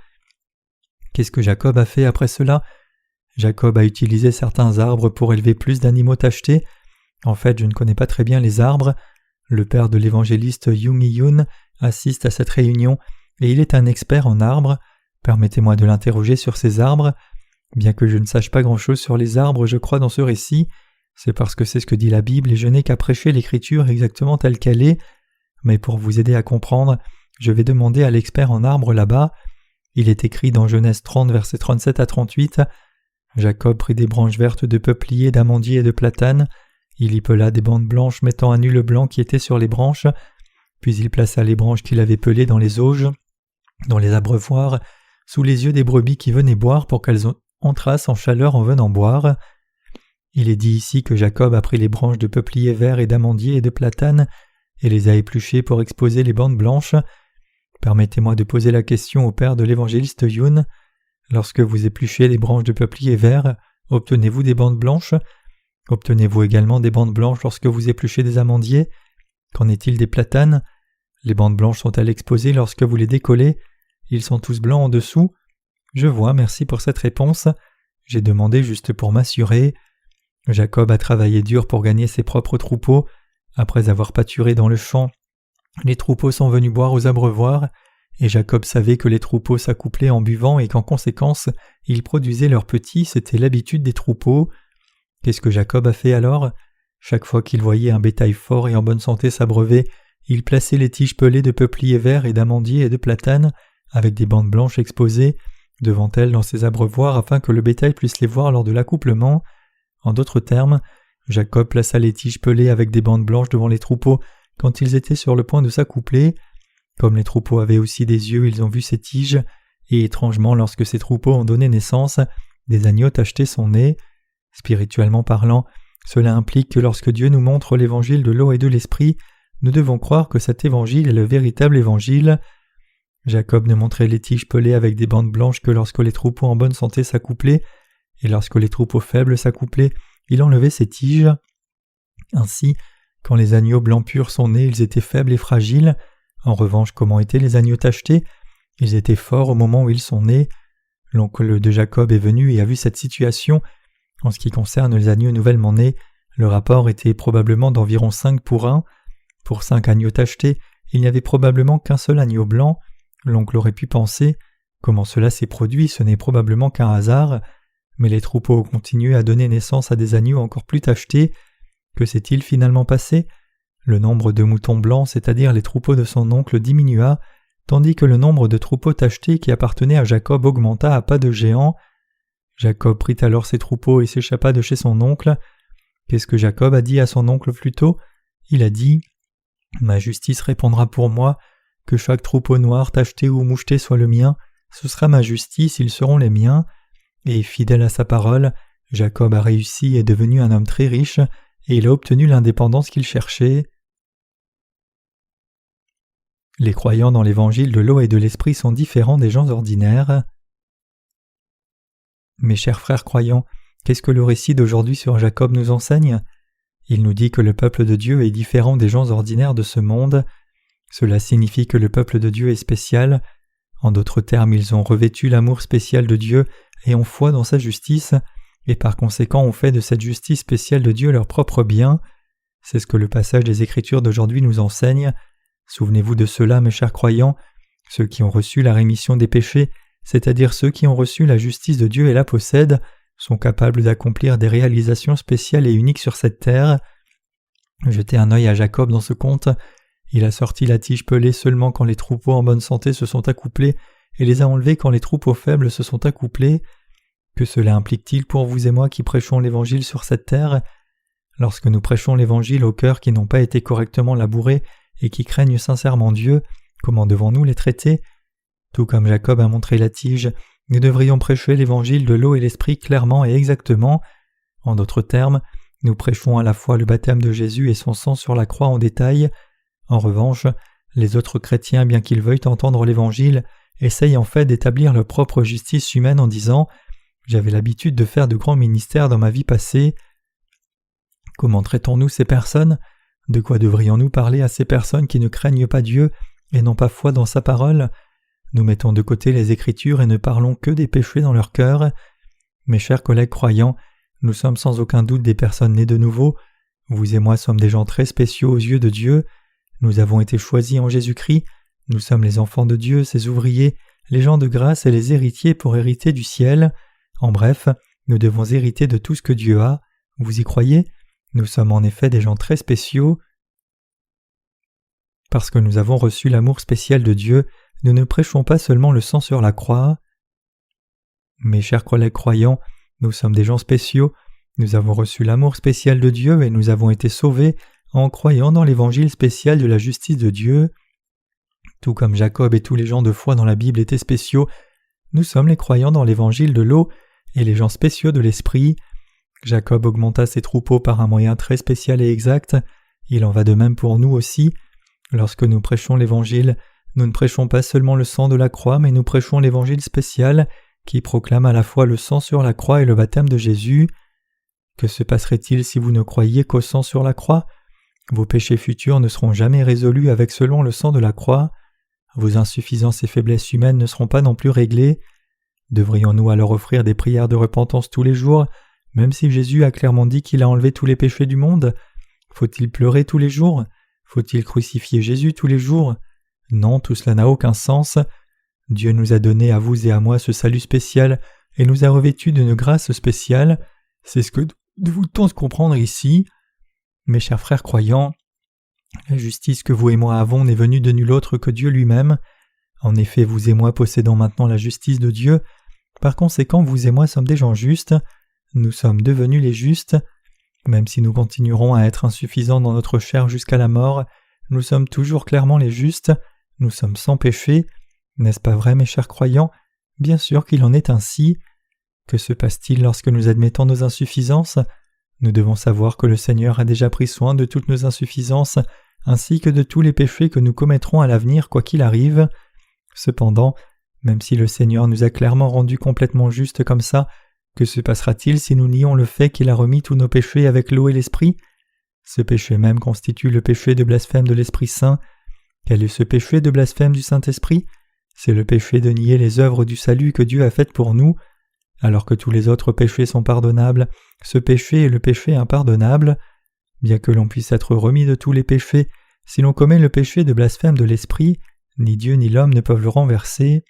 Qu'est-ce que Jacob a fait après cela ? Jacob a utilisé certains arbres pour élever plus d'animaux tachetés. En fait, je ne connais pas très bien les arbres. Le père de l'évangéliste Young Hyun assiste à cette réunion et il est un expert en arbres. Permettez-moi de l'interroger sur ces arbres. Bien que je ne sache pas grand-chose sur les arbres, je crois dans ce récit. C'est parce que c'est ce que dit la Bible et je n'ai qu'à prêcher l'Écriture exactement telle qu'elle est. Mais pour vous aider à comprendre, je vais demander à l'expert en arbres là-bas. Il est écrit dans Genèse 30, versets 37 à 38. Jacob prit des branches vertes de peuplier, d'amandier et de platane. Il y pela des bandes blanches mettant à nu le blanc qui était sur les branches. Puis il plaça les branches qu'il avait pelées dans les auges, dans les abreuvoirs, sous les yeux des brebis qui venaient boire pour qu'elles entrassent en chaleur en venant boire. Il est dit ici que Jacob a pris les branches de peuplier vert et d'amandier et de platane et les a épluchées pour exposer les bandes blanches. Permettez-moi de poser la question au père de l'évangéliste Youn. Lorsque vous épluchez les branches de peuplier vert, obtenez-vous des bandes blanches ? Obtenez-vous également des bandes blanches lorsque vous épluchez des amandiers ? Qu'en est-il des platanes ? Les bandes blanches sont-elles exposées lorsque vous les décollez ? Ils sont tous blancs en dessous ? Je vois, merci pour cette réponse. J'ai demandé juste pour m'assurer. Jacob a travaillé dur pour gagner ses propres troupeaux. Après avoir pâturé dans le champ, les troupeaux sont venus boire aux abreuvoirs, et Jacob savait que les troupeaux s'accouplaient en buvant et qu'en conséquence, ils produisaient leurs petits, c'était l'habitude des troupeaux. Qu'est-ce que Jacob a fait alors ? Chaque fois qu'il voyait un bétail fort et en bonne santé s'abreuver, il plaçait les tiges pelées de peuplier vert et d'amandier et de platane, avec des bandes blanches exposées, devant elles dans ses abreuvoirs afin que le bétail puisse les voir lors de l'accouplement. En d'autres termes, Jacob plaça les tiges pelées avec des bandes blanches devant les troupeaux quand ils étaient sur le point de s'accoupler. Comme les troupeaux avaient aussi des yeux, ils ont vu ces tiges, et étrangement, lorsque ces troupeaux ont donné naissance, des agneaux tachetés sont nés. Spirituellement parlant, cela implique que lorsque Dieu nous montre l'évangile de l'eau et de l'esprit, nous devons croire que cet évangile est le véritable évangile. Jacob ne montrait les tiges pelées avec des bandes blanches que lorsque les troupeaux en bonne santé s'accouplaient, et lorsque les troupeaux faibles s'accouplaient, il enlevait ces tiges. Ainsi, quand les agneaux blancs purs sont nés, ils étaient faibles et fragiles. En revanche, comment étaient les agneaux tachetés ? Ils étaient forts au moment où ils sont nés. L'oncle de Jacob est venu et a vu cette situation. En ce qui concerne les agneaux nouvellement nés, le rapport était probablement d'environ 5 pour 1. Pour 5 agneaux tachetés, il n'y avait probablement qu'un seul agneau blanc. L'oncle aurait pu penser « Comment cela s'est produit, ce n'est probablement qu'un hasard ». Mais les troupeaux ont continué à donner naissance à des agneaux encore plus tachetés. Que s'est-il finalement passé ? Le nombre de moutons blancs, c'est-à-dire les troupeaux de son oncle, diminua, tandis que le nombre de troupeaux tachetés qui appartenaient à Jacob augmenta à pas de géant. Jacob prit alors ses troupeaux et s'échappa de chez son oncle. Qu'est-ce que Jacob a dit à son oncle plus tôt ? Il a dit « Ma justice répondra pour moi, que chaque troupeau noir, tacheté ou moucheté soit le mien, ce sera ma justice, ils seront les miens. » Et fidèle à sa parole, Jacob a réussi et est devenu un homme très riche, et il a obtenu l'indépendance qu'il cherchait. Les croyants dans l'évangile de l'eau et de l'esprit sont différents des gens ordinaires. Mes chers frères croyants, qu'est-ce que le récit d'aujourd'hui sur Jacob nous enseigne ? Il nous dit que le peuple de Dieu est différent des gens ordinaires de ce monde. Cela signifie que le peuple de Dieu est spécial. En d'autres termes, ils ont revêtu l'amour spécial de Dieu et ont foi dans sa justice, et par conséquent ont fait de cette justice spéciale de Dieu leur propre bien. C'est ce que le passage des Écritures d'aujourd'hui nous enseigne. Souvenez-vous de cela, mes chers croyants, ceux qui ont reçu la rémission des péchés, c'est-à-dire ceux qui ont reçu la justice de Dieu et la possèdent, sont capables d'accomplir des réalisations spéciales et uniques sur cette terre. Jetez un œil à Jacob dans ce conte. Il a sorti la tige pelée seulement quand les troupeaux en bonne santé se sont accouplés et les a enlevés quand les troupeaux faibles se sont accouplés. Que cela implique-t-il pour vous et moi qui prêchons l'Évangile sur cette terre ? Lorsque nous prêchons l'Évangile aux cœurs qui n'ont pas été correctement labourés et qui craignent sincèrement Dieu, comment devons-nous les traiter ? Tout comme Jacob a montré la tige, nous devrions prêcher l'Évangile de l'eau et l'Esprit clairement et exactement. En d'autres termes, nous prêchons à la fois le baptême de Jésus et son sang sur la croix en détail. En revanche, les autres chrétiens, bien qu'ils veuillent entendre l'Évangile, essayent en fait d'établir leur propre justice humaine en disant « J'avais l'habitude de faire de grands ministères dans ma vie passée. » Comment traitons-nous ces personnes ? De quoi devrions-nous parler à ces personnes qui ne craignent pas Dieu et n'ont pas foi dans sa parole ? Nous mettons de côté les Écritures et ne parlons que des péchés dans leur cœur. Mes chers collègues croyants, nous sommes sans aucun doute des personnes nées de nouveau. Vous et moi sommes des gens très spéciaux aux yeux de Dieu. Nous avons été choisis en Jésus-Christ. Nous sommes les enfants de Dieu, ses ouvriers, les gens de grâce et les héritiers pour hériter du ciel. En bref, nous devons hériter de tout ce que Dieu a. Vous y croyez ? Nous sommes en effet des gens très spéciaux. Parce que nous avons reçu l'amour spécial de Dieu, nous ne prêchons pas seulement le sang sur la croix. Mes chers collègues croyants, nous sommes des gens spéciaux. Nous avons reçu l'amour spécial de Dieu et nous avons été sauvés en croyant dans l'évangile spécial de la justice de Dieu. Tout comme Jacob et tous les gens de foi dans la Bible étaient spéciaux, nous sommes les croyants dans l'évangile de l'eau et les gens spéciaux de l'esprit. Jacob augmenta ses troupeaux par un moyen très spécial et exact. Il en va de même pour nous aussi. Lorsque nous prêchons l'Évangile, nous ne prêchons pas seulement le sang de la croix, mais nous prêchons l'Évangile spécial qui proclame à la fois le sang sur la croix et le baptême de Jésus. Que se passerait-il si vous ne croyiez qu'au sang sur la croix ? Vos péchés futurs ne seront jamais résolus avec seulement le sang de la croix. Vos insuffisances et faiblesses humaines ne seront pas non plus réglées. Devrions-nous alors offrir des prières de repentance tous les jours ? Même si Jésus a clairement dit qu'il a enlevé tous les péchés du monde, faut-il pleurer tous les jours ? Faut-il crucifier Jésus tous les jours ? Non, tout cela n'a aucun sens. Dieu nous a donné à vous et à moi ce salut spécial et nous a revêtus d'une grâce spéciale. C'est ce que nous tentons de comprendre ici. Mes chers frères croyants, la justice que vous et moi avons n'est venue de nul autre que Dieu lui-même. En effet, vous et moi possédons maintenant la justice de Dieu. Par conséquent, vous et moi sommes des gens justes. Nous sommes devenus les justes. Même si nous continuerons à être insuffisants dans notre chair jusqu'à la mort, nous sommes toujours clairement les justes. Nous sommes sans péché. N'est-ce pas vrai, mes chers croyants ? Bien sûr qu'il en est ainsi. Que se passe-t-il lorsque nous admettons nos insuffisances ? Nous devons savoir que le Seigneur a déjà pris soin de toutes nos insuffisances, ainsi que de tous les péchés que nous commettrons à l'avenir quoi qu'il arrive. Cependant, même si le Seigneur nous a clairement rendus complètement justes comme ça, que se passera-t-il si nous nions le fait qu'il a remis tous nos péchés avec l'eau et l'Esprit ? Ce péché même constitue le péché de blasphème de l'Esprit Saint. Quel est ce péché de blasphème du Saint-Esprit ? C'est le péché de nier les œuvres du salut que Dieu a faites pour nous. Alors que tous les autres péchés sont pardonnables, ce péché est le péché impardonnable. Bien que l'on puisse être remis de tous les péchés, si l'on commet le péché de blasphème de l'Esprit, ni Dieu ni l'homme ne peuvent le renverser.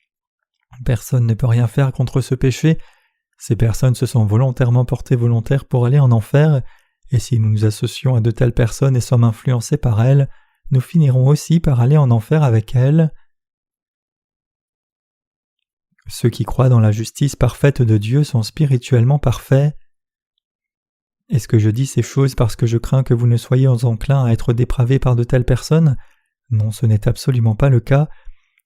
Personne ne peut rien faire contre ce péché. Ces personnes se sont volontairement portées volontaires pour aller en enfer, et si nous nous associons à de telles personnes et sommes influencés par elles, nous finirons aussi par aller en enfer avec elles. Ceux qui croient dans la justice parfaite de Dieu sont spirituellement parfaits. Est-ce que je dis ces choses parce que je crains que vous ne soyez enclins à être dépravés par de telles personnes ? Non, ce n'est absolument pas le cas.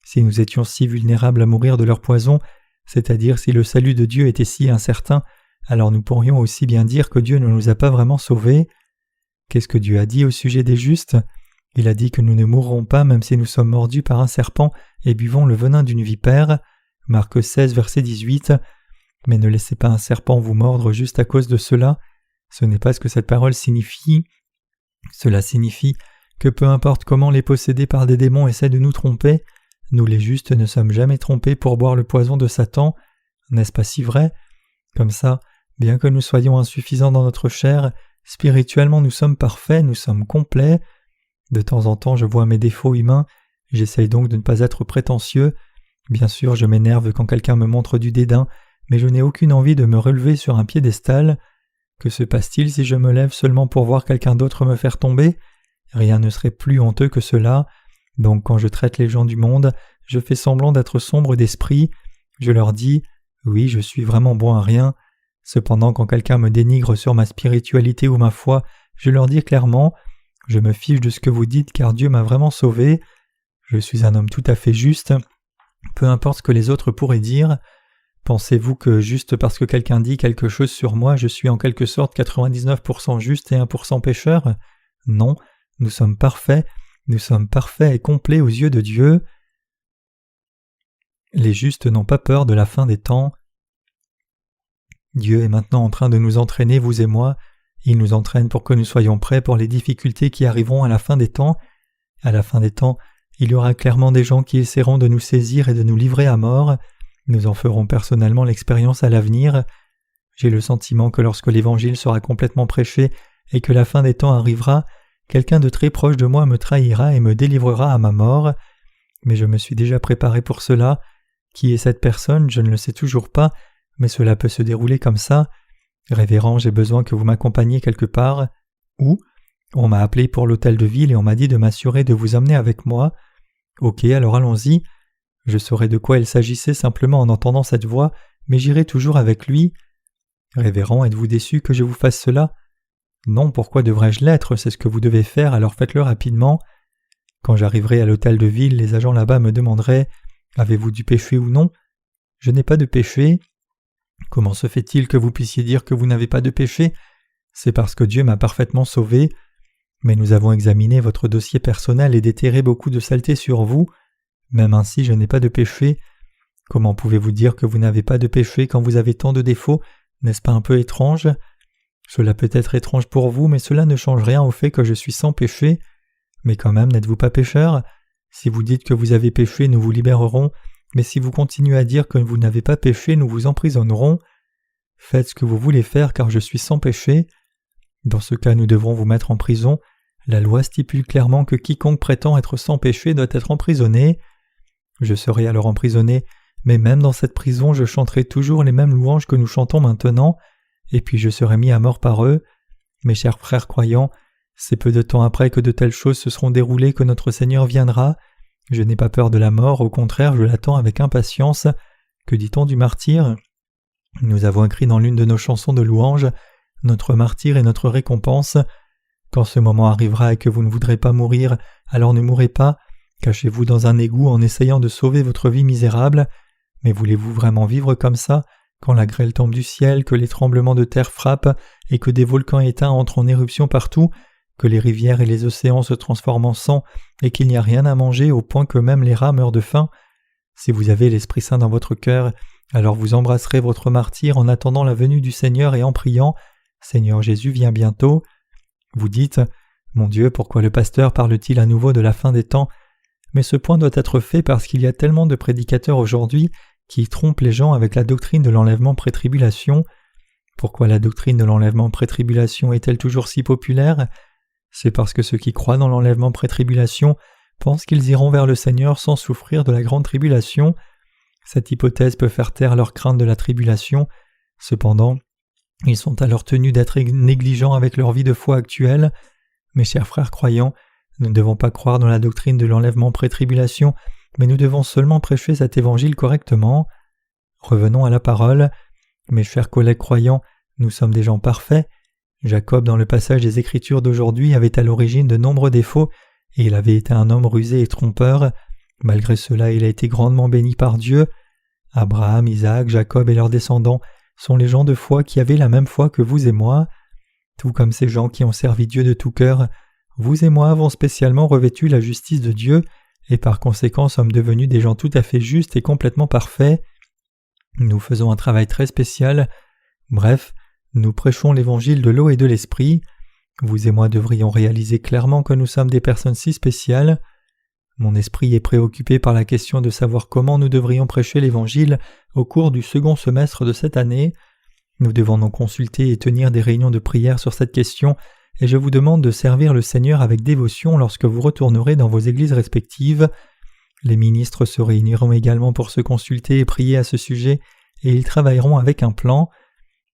Si nous étions si vulnérables à mourir de leur poison, c'est-à-dire si le salut de Dieu était si incertain, alors nous pourrions aussi bien dire que Dieu ne nous a pas vraiment sauvés. Qu'est-ce que Dieu a dit au sujet des justes ? Il a dit que nous ne mourrons pas même si nous sommes mordus par un serpent et buvons le venin d'une vipère. Marc 16, verset 18. Mais ne laissez pas un serpent vous mordre juste à cause de cela. Ce n'est pas ce que cette parole signifie. Cela signifie que peu importe comment les possédés par des démons essaient de nous tromper, nous les justes ne sommes jamais trompés pour boire le poison de Satan. N'est-ce pas si vrai ? Comme ça, bien que nous soyons insuffisants dans notre chair, spirituellement nous sommes parfaits, nous sommes complets. De temps en temps je vois mes défauts humains, j'essaye donc de ne pas être prétentieux. Bien sûr, je m'énerve quand quelqu'un me montre du dédain, mais je n'ai aucune envie de me relever sur un piédestal. Que se passe-t-il si je me lève seulement pour voir quelqu'un d'autre me faire tomber ? Rien ne serait plus honteux que cela. Donc quand je traite les gens du monde, je fais semblant d'être sombre d'esprit. Je leur dis Oui, je suis vraiment bon à rien. Cependant, quand quelqu'un me dénigre sur ma spiritualité ou ma foi, je leur dis clairement « Je me fiche de ce que vous dites car Dieu m'a vraiment sauvé. Je suis un homme tout à fait juste, peu importe ce que les autres pourraient dire. Pensez-vous que juste parce que quelqu'un dit quelque chose sur moi, je suis en quelque sorte 99% juste et 1% pécheur? Non, nous sommes parfaits et complets aux yeux de Dieu. » Les justes n'ont pas peur de la fin des temps. Dieu est maintenant en train de nous entraîner, vous et moi. Il nous entraîne pour que nous soyons prêts pour les difficultés qui arriveront à la fin des temps. À la fin des temps, il y aura clairement des gens qui essaieront de nous saisir et de nous livrer à mort. Nous en ferons personnellement l'expérience à l'avenir. J'ai le sentiment que lorsque l'Évangile sera complètement prêché et que la fin des temps arrivera, quelqu'un de très proche de moi me trahira et me délivrera à ma mort. Mais je me suis déjà préparé pour cela. Qui est cette personne? Je ne le sais toujours pas, mais cela peut se dérouler comme ça. Révérend, j'ai besoin que vous m'accompagniez quelque part. Où? On m'a appelé pour l'hôtel de ville et on m'a dit de m'assurer de vous emmener avec moi. Ok, alors allons-y. Je saurai de quoi il s'agissait simplement en entendant cette voix, mais j'irai toujours avec lui. Révérend, êtes-vous déçu que je vous fasse cela? Non, pourquoi devrais-je l'être? C'est ce que vous devez faire, alors faites-le rapidement. Quand j'arriverai à l'hôtel de ville, les agents là-bas me demanderaient « Avez-vous du péché ou non ?» Je n'ai pas de péché. Comment se fait-il que vous puissiez dire que vous n'avez pas de péché? C'est parce que Dieu m'a parfaitement sauvé. Mais nous avons examiné votre dossier personnel et déterré beaucoup de saleté sur vous. Même ainsi, je n'ai pas de péché. Comment pouvez-vous dire que vous n'avez pas de péché quand vous avez tant de défauts? N'est-ce pas un peu étrange? Cela peut être étrange pour vous, mais cela ne change rien au fait que je suis sans péché. Mais quand même, n'êtes-vous pas pécheur? Si vous dites que vous avez péché, nous vous libérerons, mais si vous continuez à dire que vous n'avez pas péché, nous vous emprisonnerons. Faites ce que vous voulez faire, car je suis sans péché. Dans ce cas, nous devrons vous mettre en prison. La loi stipule clairement que quiconque prétend être sans péché doit être emprisonné. Je serai alors emprisonné, mais même dans cette prison, je chanterai toujours les mêmes louanges que nous chantons maintenant, et puis je serai mis à mort par eux. Mes chers frères croyants, c'est peu de temps après que de telles choses se seront déroulées que notre Seigneur viendra. Je n'ai pas peur de la mort, au contraire, je l'attends avec impatience. Que dit-on du martyr? Nous avons écrit dans l'une de nos chansons de louange « Notre martyr est notre récompense ». Quand ce moment arrivera et que vous ne voudrez pas mourir, alors ne mourrez pas. Cachez-vous dans un égout en essayant de sauver votre vie misérable. Mais voulez-vous vraiment vivre comme ça, quand la grêle tombe du ciel, que les tremblements de terre frappent et que des volcans éteints entrent en éruption partout, que les rivières et les océans se transforment en sang et qu'il n'y a rien à manger au point que même les rats meurent de faim? Si vous avez l'Esprit Saint dans votre cœur, alors vous embrasserez votre martyr en attendant la venue du Seigneur et en priant « Seigneur Jésus, viens bientôt ». Vous dites « Mon Dieu, pourquoi le pasteur parle-t-il à nouveau de la fin des temps ?» Mais ce point doit être fait parce qu'il y a tellement de prédicateurs aujourd'hui qui trompent les gens avec la doctrine de l'enlèvement pré-tribulation. Pourquoi la doctrine de l'enlèvement pré-tribulation est-elle toujours si populaire? C'est parce que ceux qui croient dans l'enlèvement pré-tribulation pensent qu'ils iront vers le Seigneur sans souffrir de la grande tribulation. Cette hypothèse peut faire taire leur crainte de la tribulation. Cependant, ils sont alors tenus d'être négligents avec leur vie de foi actuelle. Mes chers frères croyants, nous ne devons pas croire dans la doctrine de l'enlèvement pré-tribulation, mais nous devons seulement prêcher cet évangile correctement. Revenons à la parole. Mes chers collègues croyants, nous sommes des gens parfaits. Jacob, dans le passage des Écritures d'aujourd'hui, avait à l'origine de nombreux défauts, et il avait été un homme rusé et trompeur. Malgré cela, il a été grandement béni par Dieu. Abraham, Isaac, Jacob et leurs descendants sont les gens de foi qui avaient la même foi que vous et moi. Tout comme ces gens qui ont servi Dieu de tout cœur, vous et moi avons spécialement revêtu la justice de Dieu, et par conséquent sommes devenus des gens tout à fait justes et complètement parfaits. Nous faisons un travail très spécial. Bref, nous prêchons l'évangile de l'eau et de l'esprit. Vous et moi devrions réaliser clairement que nous sommes des personnes si spéciales. Mon esprit est préoccupé par la question de savoir comment nous devrions prêcher l'évangile au cours du second semestre de cette année. Nous devons nous consulter et tenir des réunions de prière sur cette question, et je vous demande de servir le Seigneur avec dévotion lorsque vous retournerez dans vos églises respectives. Les ministres se réuniront également pour se consulter et prier à ce sujet, et ils travailleront avec un plan.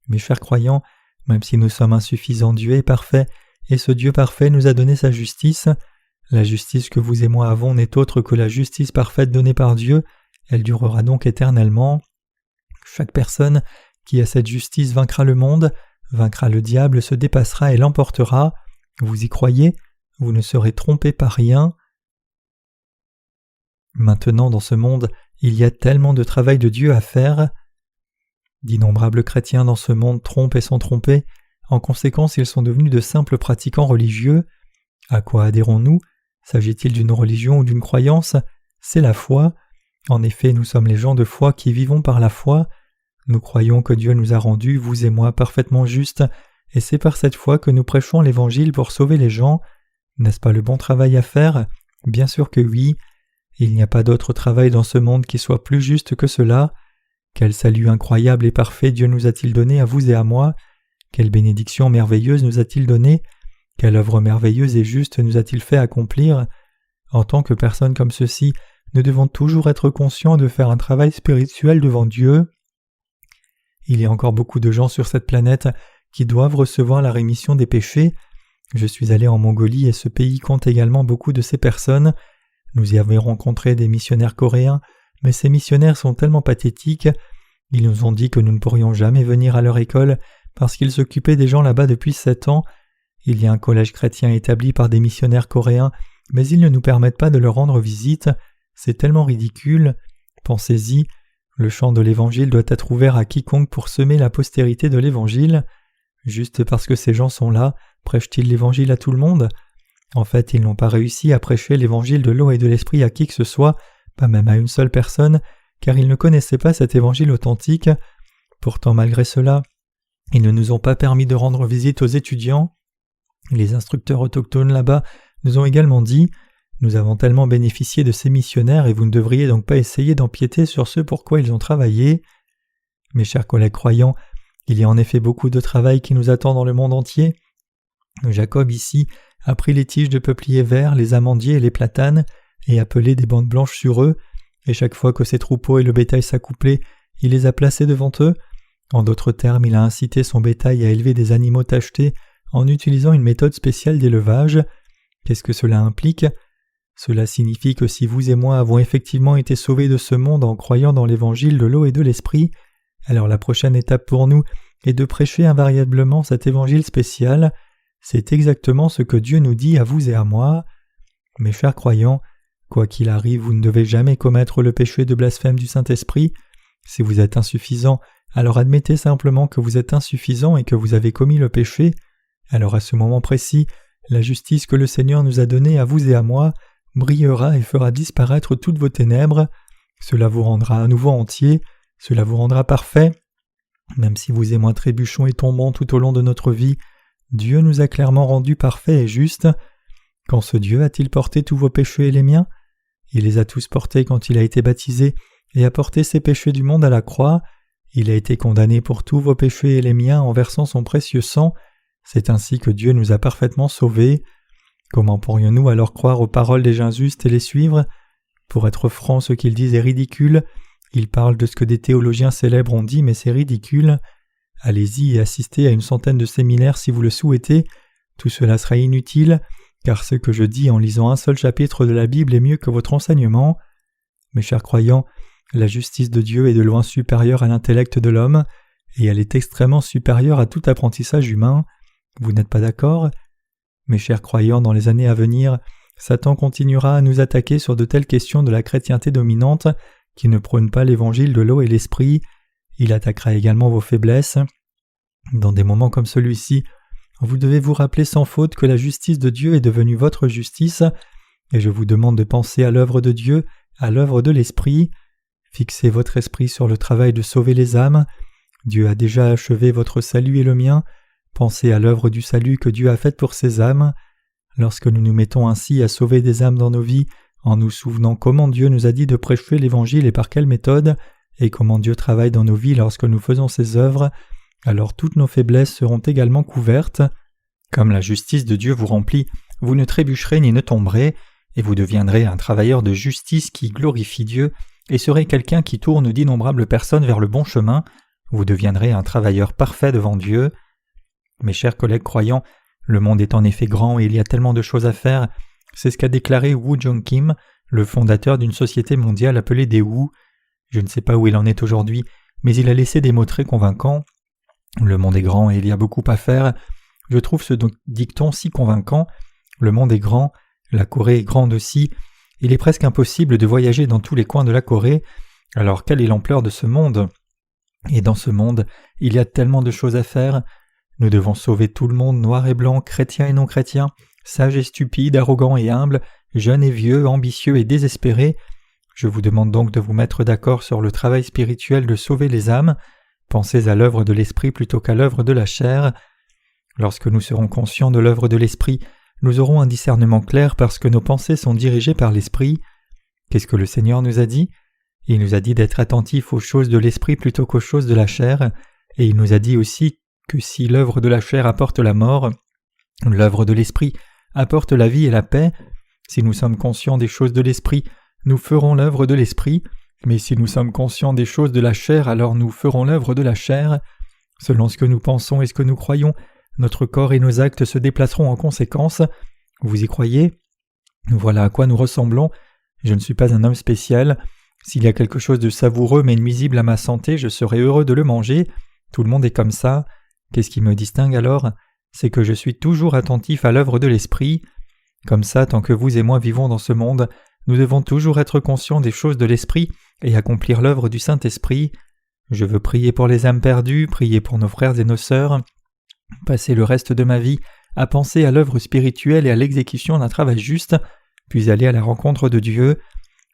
Mes chers croyants, même si nous sommes insuffisants, Dieu est parfait, et ce Dieu parfait nous a donné sa justice. La justice que vous et moi avons n'est autre que la justice parfaite donnée par Dieu, elle durera donc éternellement. Chaque personne qui a cette justice vaincra le monde, vaincra le diable, se dépassera et l'emportera. Vous y croyez? Vous ne serez trompés par rien. Maintenant, dans ce monde, il y a tellement de travail de Dieu à faire. D'innombrables chrétiens dans ce monde trompent et sont trompés. En conséquence, ils sont devenus de simples pratiquants religieux. À quoi adhérons-nous? S'agit-il d'une religion ou d'une croyance? C'est la foi. En effet, nous sommes les gens de foi qui vivons par la foi. Nous croyons que Dieu nous a rendus, vous et moi, parfaitement justes, et c'est par cette foi que nous prêchons l'Évangile pour sauver les gens. N'est-ce pas le bon travail à faire? Bien sûr que oui. Il n'y a pas d'autre travail dans ce monde qui soit plus juste que cela. Quel salut incroyable et parfait Dieu nous a-t-il donné à vous et à moi? Quelle bénédiction merveilleuse nous a-t-il donné? Quelle œuvre merveilleuse et juste nous a-t-il fait accomplir? En tant que personnes comme ceci, nous devons toujours être conscients de faire un travail spirituel devant Dieu. Il y a encore beaucoup de gens sur cette planète qui doivent recevoir la rémission des péchés. Je suis allé en Mongolie et ce pays compte également beaucoup de ces personnes. Nous y avons rencontré des missionnaires coréens, mais ces missionnaires sont tellement pathétiques. Ils nous ont dit que nous ne pourrions jamais venir à leur école parce qu'ils s'occupaient des gens là-bas depuis 7 ans. Il y a un collège chrétien établi par des missionnaires coréens, mais ils ne nous permettent pas de leur rendre visite. C'est tellement ridicule. Pensez-y, le champ de l'Évangile doit être ouvert à quiconque pour semer la postérité de l'Évangile. Juste parce que ces gens sont là, prêchent-ils l'Évangile à tout le monde? En fait, ils n'ont pas réussi à prêcher l'Évangile de l'eau et de l'Esprit à qui que ce soit, pas même à une seule personne, car ils ne connaissaient pas cet Évangile authentique. Pourtant, malgré cela, ils ne nous ont pas permis de rendre visite aux étudiants. Les instructeurs autochtones là-bas nous ont également dit « Nous avons tellement bénéficié de ces missionnaires et vous ne devriez donc pas essayer d'empiéter sur ce pour quoi ils ont travaillé. » Mes chers collègues croyants, il y a en effet beaucoup de travail qui nous attend dans le monde entier. Jacob ici a pris les tiges de peupliers verts, les amandiers et les platanes et a pelé des bandes blanches sur eux, et chaque fois que ses troupeaux et le bétail s'accouplaient, il les a placés devant eux. En d'autres termes, il a incité son bétail à élever des animaux tachetés en utilisant une méthode spéciale d'élevage. Qu'est-ce que cela implique? Cela signifie que si vous et moi avons effectivement été sauvés de ce monde en croyant dans l'Évangile de l'eau et de l'Esprit, alors la prochaine étape pour nous est de prêcher invariablement cet Évangile spécial. C'est exactement ce que Dieu nous dit à vous et à moi. Mes chers croyants, quoi qu'il arrive, vous ne devez jamais commettre le péché de blasphème du Saint-Esprit. Si vous êtes insuffisant, alors admettez simplement que vous êtes insuffisant et que vous avez commis le péché. Alors à ce moment précis, la justice que le Seigneur nous a donnée à vous et à moi brillera et fera disparaître toutes vos ténèbres. Cela vous rendra à nouveau entier, cela vous rendra parfait. Même si vous et moi trébuchons et tombons tout au long de notre vie, Dieu nous a clairement rendus parfaits et justes. Quand ce Dieu a-t-il porté tous vos péchés et les miens? Il les a tous portés quand il a été baptisé et a porté ces péchés du monde à la croix. Il a été condamné pour tous vos péchés et les miens en versant son précieux sang. C'est ainsi que Dieu nous a parfaitement sauvés. Comment pourrions-nous alors croire aux paroles des gens justes et les suivre? Pour être franc, ce qu'ils disent est ridicule. Ils parlent de ce que des théologiens célèbres ont dit, mais c'est ridicule. Allez-y et assistez à une centaine de séminaires si vous le souhaitez. Tout cela sera inutile, car ce que je dis en lisant un seul chapitre de la Bible est mieux que votre enseignement. Mes chers croyants, la justice de Dieu est de loin supérieure à l'intellect de l'homme, et elle est extrêmement supérieure à tout apprentissage humain. Vous n'êtes pas d'accord? Mes chers croyants, dans les années à venir, Satan continuera à nous attaquer sur de telles questions de la chrétienté dominante qui ne prône pas l'évangile de l'eau et l'esprit. Il attaquera également vos faiblesses. Dans des moments comme celui-ci, vous devez vous rappeler sans faute que la justice de Dieu est devenue votre justice, et je vous demande de penser à l'œuvre de Dieu, à l'œuvre de l'Esprit. Fixez votre esprit sur le travail de sauver les âmes. Dieu a déjà achevé votre salut et le mien. Pensez à l'œuvre du salut que Dieu a faite pour ces âmes. Lorsque nous nous mettons ainsi à sauver des âmes dans nos vies, en nous souvenant comment Dieu nous a dit de prêcher l'Évangile et par quelle méthode, et comment Dieu travaille dans nos vies lorsque nous faisons ses œuvres, alors toutes nos faiblesses seront également couvertes. Comme la justice de Dieu vous remplit, vous ne trébucherez ni ne tomberez, et vous deviendrez un travailleur de justice qui glorifie Dieu, et serez quelqu'un qui tourne d'innombrables personnes vers le bon chemin. Vous deviendrez un travailleur parfait devant Dieu. Mes chers collègues croyants, le monde est en effet grand et il y a tellement de choses à faire. C'est ce qu'a déclaré Woo Jong Kim, le fondateur d'une société mondiale appelée Daewoo. Je ne sais pas où il en est aujourd'hui, mais il a laissé des mots très convaincants. Le monde est grand et il y a beaucoup à faire. Je trouve ce dicton si convaincant. Le monde est grand, la Corée est grande aussi. Il est presque impossible de voyager dans tous les coins de la Corée. Alors quelle est l'ampleur de ce monde ? Et dans ce monde, il y a tellement de choses à faire. Nous devons sauver tout le monde, noir et blanc, chrétien et non chrétien, sage et stupide, arrogant et humble, jeune et vieux, ambitieux et désespéré. Je vous demande donc de vous mettre d'accord sur le travail spirituel de sauver les âmes. Pensez à l'œuvre de l'esprit plutôt qu'à l'œuvre de la chair. Lorsque nous serons conscients de l'œuvre de l'esprit, nous aurons un discernement clair parce que nos pensées sont dirigées par l'esprit. Qu'est-ce que le Seigneur nous a dit ? Il nous a dit d'être attentifs aux choses de l'esprit plutôt qu'aux choses de la chair, et il nous a dit aussi que si l'œuvre de la chair apporte la mort, l'œuvre de l'esprit apporte la vie et la paix. Si nous sommes conscients des choses de l'esprit, nous ferons l'œuvre de l'esprit, mais si nous sommes conscients des choses de la chair, alors nous ferons l'œuvre de la chair. Selon ce que nous pensons et ce que nous croyons, notre corps et nos actes se déplaceront en conséquence. Vous y croyez ? Voilà à quoi nous ressemblons. Je ne suis pas un homme spécial. S'il y a quelque chose de savoureux mais nuisible à ma santé, je serai heureux de le manger. Tout le monde est comme ça. Qu'est-ce qui me distingue alors ? C'est que je suis toujours attentif à l'œuvre de l'esprit. Comme ça, tant que vous et moi vivons dans ce monde, nous devons toujours être conscients des choses de l'esprit et accomplir l'œuvre du Saint-Esprit. Je veux prier pour les âmes perdues, prier pour nos frères et nos sœurs, passer le reste de ma vie à penser à l'œuvre spirituelle et à l'exécution d'un travail juste, puis aller à la rencontre de Dieu.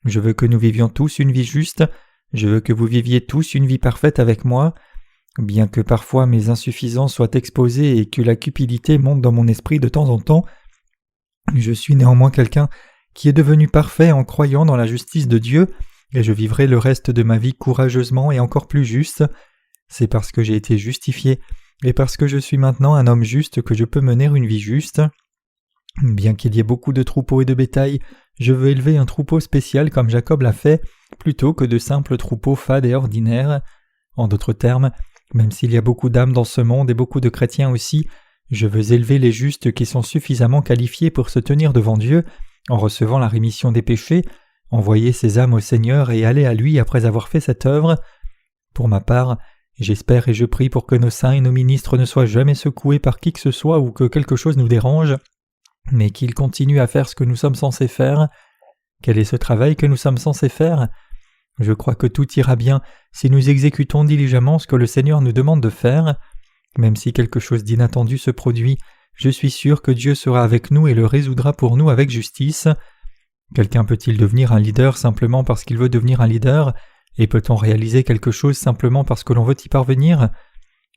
Je veux que nous vivions tous une vie juste, je veux que vous viviez tous une vie parfaite avec moi. Bien que parfois mes insuffisances soient exposées et que la cupidité monte dans mon esprit de temps en temps, je suis néanmoins quelqu'un qui est devenu parfait en croyant dans la justice de Dieu, et je vivrai le reste de ma vie courageusement et encore plus juste. C'est parce que j'ai été justifié et parce que je suis maintenant un homme juste que je peux mener une vie juste. Bien qu'il y ait beaucoup de troupeaux et de bétail, je veux élever un troupeau spécial comme Jacob l'a fait, plutôt que de simples troupeaux fades et ordinaires. En d'autres termes, même s'il y a beaucoup d'âmes dans ce monde et beaucoup de chrétiens aussi, je veux élever les justes qui sont suffisamment qualifiés pour se tenir devant Dieu, en recevant la rémission des péchés, envoyer ces âmes au Seigneur et aller à lui après avoir fait cette œuvre. Pour ma part, j'espère et je prie pour que nos saints et nos ministres ne soient jamais secoués par qui que ce soit ou que quelque chose nous dérange, mais qu'ils continuent à faire ce que nous sommes censés faire. Quel est ce travail que nous sommes censés faire ? Je crois que tout ira bien si nous exécutons diligemment ce que le Seigneur nous demande de faire. Même si quelque chose d'inattendu se produit, je suis sûr que Dieu sera avec nous et le résoudra pour nous avec justice. Quelqu'un peut-il devenir un leader simplement parce qu'il veut devenir un leader ? Et peut-on réaliser quelque chose simplement parce que l'on veut y parvenir ?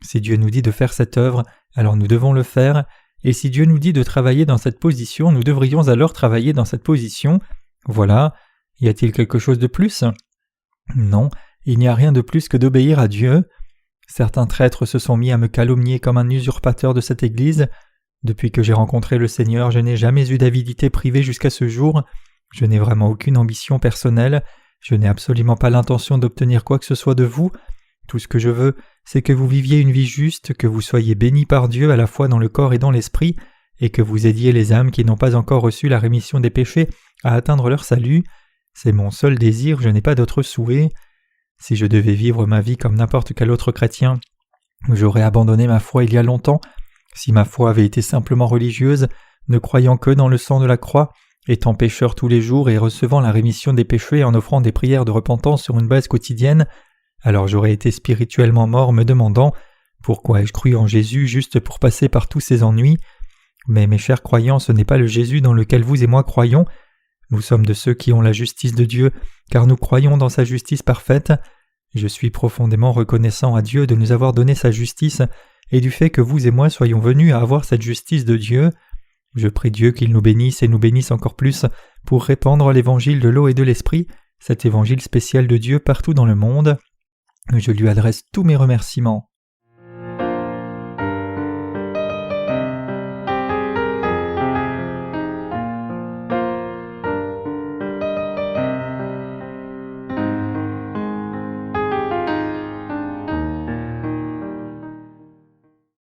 Si Dieu nous dit de faire cette œuvre, alors nous devons le faire, et si Dieu nous dit de travailler dans cette position, nous devrions alors travailler dans cette position. Voilà. Y a-t-il quelque chose de plus ? Non, il n'y a rien de plus que d'obéir à Dieu. Certains traîtres se sont mis à me calomnier comme un usurpateur de cette Église. Depuis que j'ai rencontré le Seigneur, je n'ai jamais eu d'avidité privée jusqu'à ce jour. Je n'ai vraiment aucune ambition personnelle. Je n'ai absolument pas l'intention d'obtenir quoi que ce soit de vous. Tout ce que je veux, c'est que vous viviez une vie juste, que vous soyez bénis par Dieu à la fois dans le corps et dans l'esprit, et que vous aidiez les âmes qui n'ont pas encore reçu la rémission des péchés à atteindre leur salut. C'est mon seul désir, je n'ai pas d'autre souhait. Si je devais vivre ma vie comme n'importe quel autre chrétien, j'aurais abandonné ma foi il y a longtemps. Si ma foi avait été simplement religieuse, ne croyant que dans le sang de la croix, étant pécheur tous les jours et recevant la rémission des péchés en offrant des prières de repentance sur une base quotidienne, alors j'aurais été spirituellement mort me demandant « Pourquoi ai-je cru en Jésus juste pour passer par tous ces ennuis ?» Mais mes chers croyants, ce n'est pas le Jésus dans lequel vous et moi croyons. Nous sommes de ceux qui ont la justice de Dieu, car nous croyons dans sa justice parfaite. Je suis profondément reconnaissant à Dieu de nous avoir donné sa justice et du fait que vous et moi soyons venus à avoir cette justice de Dieu. Je prie Dieu qu'il nous bénisse et nous bénisse encore plus pour répandre l'évangile de l'eau et de l'esprit, cet évangile spécial de Dieu partout dans le monde. Je lui adresse tous mes remerciements.